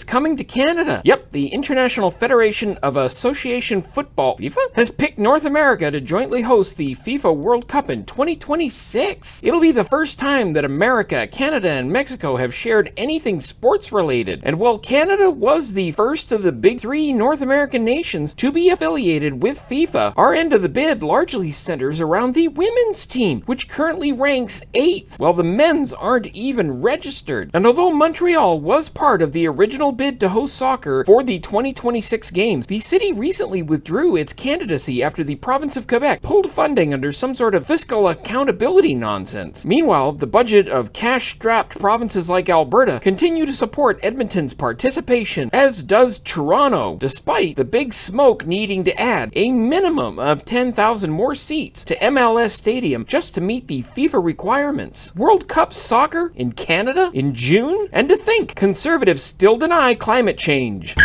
is coming to Canada. Yep, the International Federation of Association Football, FIFA, has picked North America to jointly host the FIFA World Cup in 2026. It'll be the first time that America, Canada, and Mexico have shared anything sports related. And while Canada was the first of the big three North American nations to be affiliated with FIFA, our end of the bid largely centers around the women's team, which currently ranks 8th, while the men's aren't even registered. And although Montreal was part of the original bid to host soccer for the 2026 games, the city recently withdrew its candidacy after the province of Quebec pulled funding under some sort of fiscal accountability nonsense. Meanwhile, the budget of cash-strapped provinces like Alberta continue to support Edmonton's participation, as does Toronto, despite the Big Smoke needing to add a minimum of 10,000 more seats to MLS Stadium just to meet the FIFA requirements. World Cup soccer in Canada in June? And to think, conservatives still deny climate change.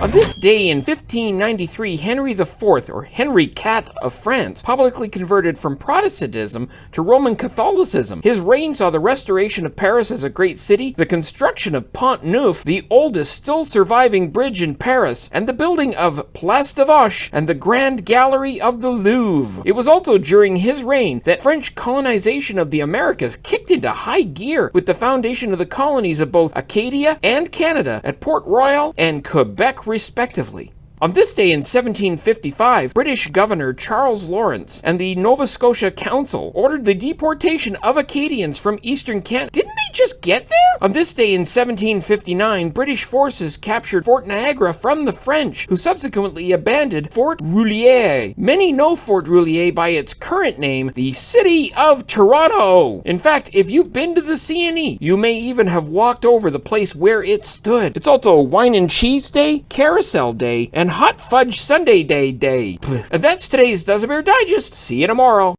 On this day in 1593, Henry IV, or Henry Cat of France, publicly converted from Protestantism to Roman Catholicism. His reign saw the restoration of Paris as a great city, the construction of Pont Neuf, the oldest still surviving bridge in Paris, and the building of Place de Vosges and the Grand Gallery of the Louvre. It was also during his reign that French colonization of the Americas kicked into high gear with the foundation of the colonies of both Acadia and Canada at Port Royal and Quebec, respectively. On this day in 1755, British Governor Charles Lawrence and the Nova Scotia Council ordered the deportation of Acadians from eastern Canada. Didn't they just get there? On this day in 1759, British forces captured Fort Niagara from the French, who subsequently abandoned Fort Roulier. Many know Fort Roulier by its current name, the City of Toronto. In fact, if you've been to the CNE, you may even have walked over the place where it stood. It's also Wine and Cheese Day, Carousel Day, and Hot Fudge Sunday Day. And that's today's Duza Bear Digest. See you tomorrow.